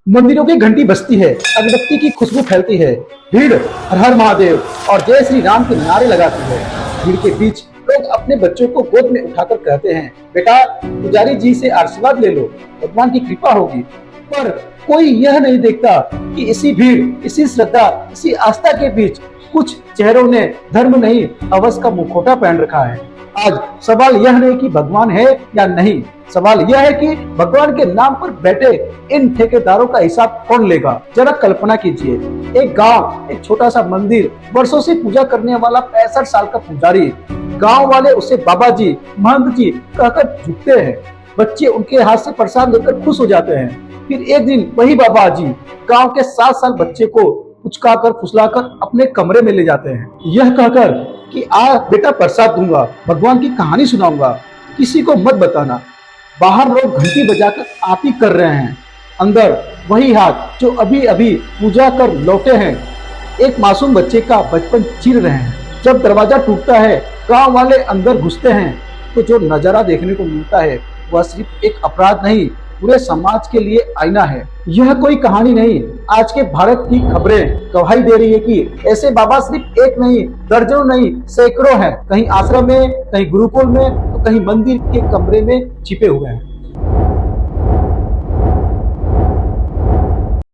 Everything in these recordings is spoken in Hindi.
मंदिरों की घंटी बजती है, अगरबत्ती की खुशबू फैलती है, भीड़ हर हर महादेव और जय श्री राम के नारे लगाती है। भीड़ के बीच लोग अपने बच्चों को गोद में उठाकर कहते हैं, बेटा पुजारी जी से आशीर्वाद ले लो, भगवान की कृपा होगी। पर कोई यह नहीं देखता कि इसी भीड़, इसी श्रद्धा, इसी आस्था के बीच कुछ चेहरों ने धर्म नहीं अवस का मुखौटा पहन रखा है। आज सवाल यह नहीं कि भगवान है या नहीं, सवाल यह है कि भगवान के नाम पर बैठे इन ठेकेदारों का हिसाब कौन लेगा। जरा कल्पना कीजिए, एक गांव, एक छोटा सा मंदिर, वर्षों से पूजा करने वाला 65 साल का पुजारी, गांव वाले उसे बाबा जी, महंत जी कहकर झुकते हैं। बच्चे उनके हाथ से प्रसाद लेकर खुश हो जाते हैं। फिर एक दिन वही बाबा जी गांव के 7 साल बच्चे को उचकाकर फुसलाकर अपने कमरे में ले जाते हैं, यह कहकर कि आ बेटा प्रसाद दूंगा, भगवान की कहानी सुनाऊंगा, किसी को मत बताना। बाहर लोग घंटी बजाकर आरती कर रहे हैं, अंदर वही हाथ जो अभी अभी पूजा कर लौटे हैं एक मासूम बच्चे का बचपन चीर रहे हैं। जब दरवाजा टूटता है, गांव वाले अंदर घुसते हैं, तो जो नजारा देखने को मिलता है वह सिर्फ एक अपराध नहीं, पूरे समाज के लिए आईना है। यह कोई कहानी नहीं, आज के भारत की खबरें गवाही दे रही है कि ऐसे बाबा सिर्फ एक नहीं, दर्जनों नहीं, सैकड़ों हैं। कहीं आश्रम में, कहीं गुरुकुल में, तो कहीं मंदिर के कमरे में छिपे हुए हैं।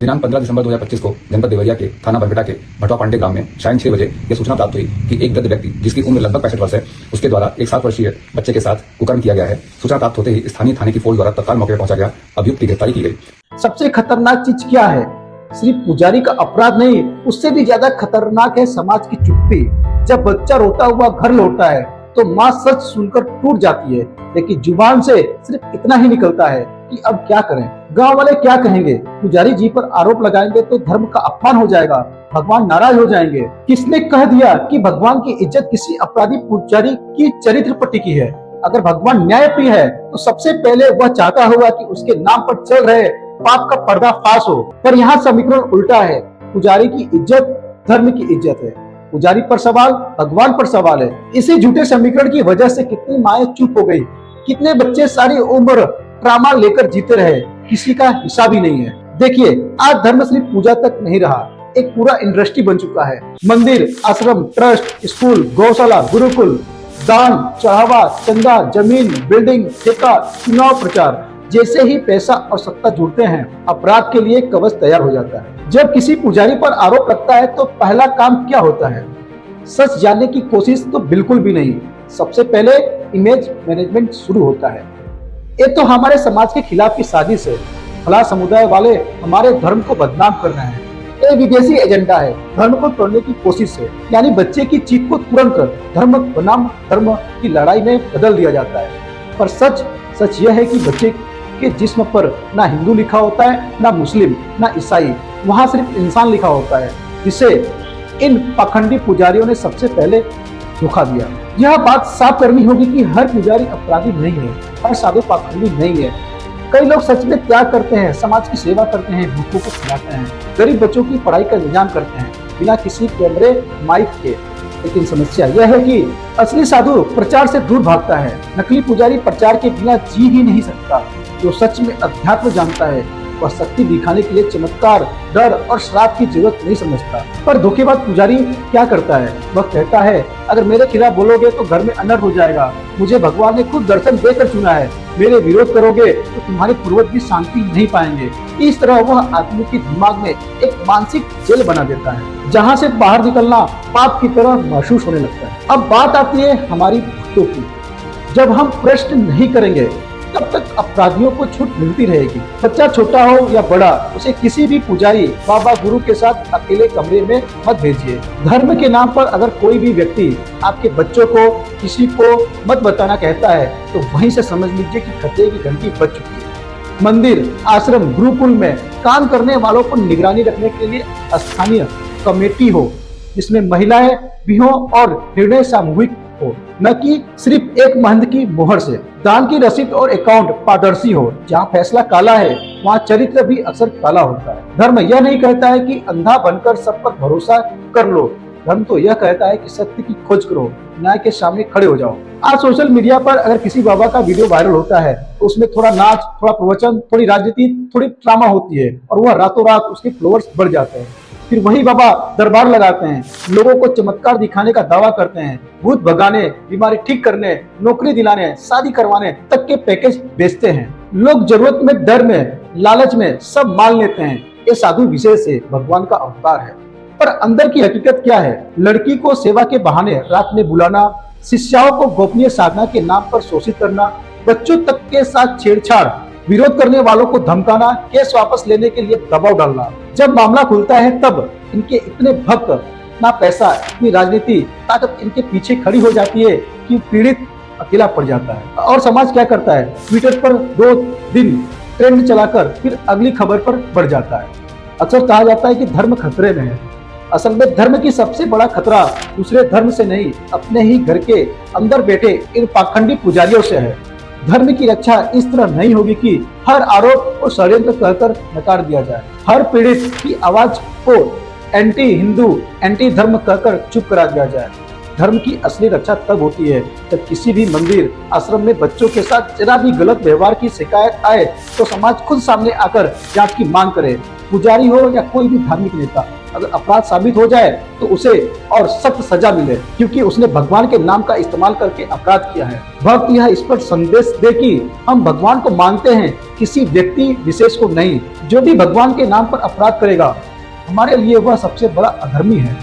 दिनांक 15 दिसंबर 2025 को जनपद देवरिया के थाना बरपेटा के भटवा पांडे ग्राम में शाम 6 बजे यह सूचना प्राप्त हुई कि एक वृद्ध व्यक्ति जिसकी उम्र लगभग 65 वर्ष है, उसके द्वारा एक 7 वर्षीय बच्चे के साथ कुकर्म किया गया है। सूचना प्राप्त होते ही स्थानीय थाने की फोर्स द्वारा तत्काल मौके पर पहुंचा गया, अभियुक्त की गिरफ्तारी की गई। सबसे खतरनाक चीज क्या है? सिर्फ पुजारी का अपराध नहीं, उससे भी ज्यादा खतरनाक है समाज की चुप्पी। जब बच्चा रोता हुआ घर लौटता है तो माँ सच सुनकर टूट जाती है, लेकिन जुबान से सिर्फ इतना ही निकलता है कि अब क्या करें, गांव वाले क्या कहेंगे, पुजारी जी पर आरोप लगाएंगे तो धर्म का अपमान हो जाएगा, भगवान नाराज हो जाएंगे। किसने कह दिया कि भगवान की इज्जत किसी अपराधी पुजारी की चरित्र पर टिकी है? अगर भगवान न्यायप्रिय है तो सबसे पहले वह चाहता होगा कि उसके नाम पर चल रहे पाप का पर्दाफाश हो। पर यहाँ समीकरण उल्टा है, पुजारी की इज्जत धर्म की इज्जत है, पुजारी पर सवाल भगवान पर सवाल है। इसी झूठे समीकरण की वजह से कितनी माएं चुप हो गई, कितने बच्चे सारी उम्र ट्रामा लेकर जीते रहे, किसी का हिसाब ही नहीं है। देखिए, आज धर्म सिर्फ पूजा तक नहीं रहा, एक पूरा इंडस्ट्री बन चुका है। मंदिर, आश्रम, ट्रस्ट, स्कूल, गौशाला, गुरुकुल, दान, चढ़ावा, चंदा, जमीन, बिल्डिंग, ठेका, चुनाव प्रचार, जैसे ही पैसा और सत्ता जुड़ते हैं, अपराध के लिए कवच तैयार हो जाता है। जब किसी पुजारी पर आरोप लगता है तो पहला काम क्या होता है? सच जानने की कोशिश तो बिल्कुल भी नहीं, सबसे पहले इमेज मैनेजमेंट शुरू होता है। ये तो हमारे समाज के खिलाफ की साजिश है, फला समुदाय वाले हमारे धर्म को बदनाम कर रहे हैं, ये विदेशी एजेंडा है, धर्म को तोड़ने की कोशिश है। यानी बच्चे की चीख को तुरंत धर्म बनाम धर्म की लड़ाई में बदल दिया जाता है। पर सच यह है कि बच्चे के जिस्म पर ना हिंदू लिखा होता है, ना मुस्लिम, ना ईसाई, वहाँ सिर्फ इंसान लिखा होता है, जिसे इन पाखंडी पुजारियों ने सबसे पहले धोखा दिया। यह बात साफ करनी होगी कि हर पुजारी अपराधी नहीं है, हर साधु पाखंडी नहीं है। कई लोग सच में त्याग करते हैं, समाज की सेवा करते हैं, भूखों को खिलाते हैं, गरीब बच्चों की पढ़ाई का इंतजाम करते हैं बिना किसी कैमरे माइक के। लेकिन समस्या यह है कि असली साधु प्रचार से दूर भागता है। नकली पुजारी प्रचार के बिना जी ही नहीं सकता। जो सच में अध्यात्म जानता है वह शक्ति दिखाने के लिए चमत्कार, डर और श्राप की जरूरत नहीं समझता। पर धोखेबाज पुजारी क्या करता है? वह कहता है, अगर मेरे खिलाफ बोलोगे तो घर में अनर्थ हो जाएगा, मुझे भगवान ने खुद दर्शन देकर चुना है, मेरे विरोध करोगे तो तुम्हारे पूर्वज भी शांति नहीं पाएंगे। इस तरह वह आदमी के दिमाग में एक मानसिक जेल बना देता है, जहाँ से बाहर निकलना पाप की तरह महसूस होने लगता है। अब बात आती है हमारी भक्तों की। जब हम प्रश्न नहीं करेंगे तब तक अपराधियों को छूट मिलती रहेगी। बच्चा छोटा हो या बड़ा, उसे किसी भी पुजारी, बाबा, गुरु के साथ अकेले कमरे में मत भेजिए। धर्म के नाम पर अगर कोई भी व्यक्ति आपके बच्चों को, किसी को मत बताना कहता है तो वहीं से समझ लीजिए कि खतरे की घंटी बज चुकी है। मंदिर, आश्रम, गुरुकुल में काम करने वालों को निगरानी रखने के लिए स्थानीय कमेटी हो, जिसमें महिलाएं भी हो और निर्णय सामूहिक हो, न कि सिर्फ एक महंत की मोहर से। दान की रसीद और अकाउंट पारदर्शी हो, जहाँ फैसला काला है वहाँ चरित्र भी अक्सर काला होता है। धर्म यह नहीं कहता है कि अंधा बनकर सब पर भरोसा कर लो, धर्म तो यह कहता है कि सत्य की खोज करो, न्याय के सामने खड़े हो जाओ। आज सोशल मीडिया पर अगर किसी बाबा का वीडियो वायरल होता है तो उसमें थोड़ा नाच, थोड़ा प्रवचन, थोड़ी राजनीति, थोड़ी ड्रामा होती है और वह रातों रात उसके फॉलोअर्स बढ़ जाते हैं। फिर वही बाबा दरबार लगाते हैं, लोगों को चमत्कार दिखाने का दावा करते हैं, भूत भगाने, बीमारी ठीक करने, नौकरी दिलाने, शादी करवाने तक के पैकेज बेचते हैं। लोग जरूरत में, डर में, लालच में सब मान लेते हैं ये साधु विशेष है, भगवान का अवतार है। पर अंदर की हकीकत क्या है? लड़की को सेवा के बहाने रात में बुलाना, शिष्याओं को गोपनीय साधना के नाम पर शोषित करना, बच्चों तक के साथ छेड़छाड़, विरोध करने वालों को धमकाना, केस वापस लेने के लिए दबाव डालना। जब मामला खुलता है तब इनके इतने भक्त, इतना पैसा, इतनी राजनीति ताकत इनके पीछे खड़ी हो जाती है कि पीड़ित अकेला पड़ जाता है। और समाज क्या करता है? ट्विटर पर 2 दिन ट्रेंड चलाकर फिर अगली खबर पर बढ़ जाता है। अक्सर कहा जाता है कि धर्म खतरे में है। असल में धर्म की सबसे बड़ा खतरा दूसरे धर्म से नहीं, अपने ही घर के अंदर बैठे इन पाखंडी पुजारियों से है। धर्म की रक्षा इस तरह नहीं होगी कि हर आरोप और षड्यंत्र कहकर नकार दिया जाए, हर पीड़ित की आवाज को एंटी हिंदू, एंटी धर्म कहकर चुप करा दिया जाए। धर्म की असली रक्षा तब होती है जब किसी भी मंदिर, आश्रम में बच्चों के साथ जरा भी गलत व्यवहार की शिकायत आए तो समाज खुद सामने आकर जांच की मांग करे। पुजारी हो या कोई भी धार्मिक नेता, अगर अपराध साबित हो जाए तो उसे और सख्त सजा मिले, क्योंकि उसने भगवान के नाम का इस्तेमाल करके अपराध किया है। भक्त यह स्पष्ट संदेश दे कि हम भगवान को मानते हैं, किसी व्यक्ति विशेष को नहीं। जो भी भगवान के नाम पर अपराध करेगा हमारे लिए वह सबसे बड़ा अधर्मी है।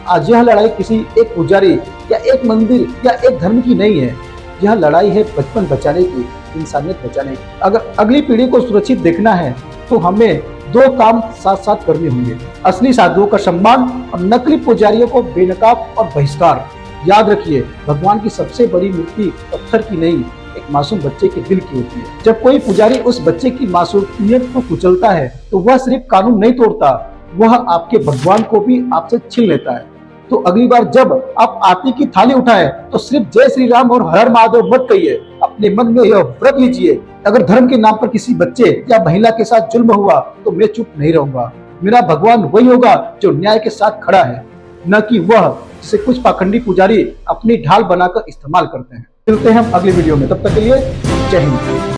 आज यह लड़ाई किसी एक पुजारी या एक मंदिर या एक धर्म की नहीं है, यह लड़ाई है बचपन बचाने की, इंसानियत बचाने की। अगर अगली पीढ़ी को सुरक्षित देखना है तो हमें 2 काम साथ साथ करने होंगे: असली साधुओं का सम्मान और नकली पुजारियों को बेनकाब और बहिष्कार। याद रखिए, भगवान की सबसे बड़ी मूर्ति पत्थर की नहीं, एक मासूम बच्चे के दिल की होती है। जब कोई पुजारी उस बच्चे की मासूमियत को कुचलता है तो वह सिर्फ कानून नहीं तोड़ता, वह आपके भगवान को भी आपसे छीन लेता है। तो अगली बार जब आप आरती की थाली उठाएं तो सिर्फ जय श्री राम और हर हर महादेव मत कहिए, अपने मन में यह व्रत लीजिए, अगर धर्म के नाम पर किसी बच्चे या महिला के साथ जुल्म हुआ तो मैं चुप नहीं रहूंगा। मेरा भगवान वही होगा जो न्याय के साथ खड़ा है, न कि वह जिसे कुछ पाखंडी पुजारी अपनी ढाल बनाकर इस्तेमाल करते हैं। मिलते हैं हम अगली वीडियो में, तब तक के लिए जय हिंद।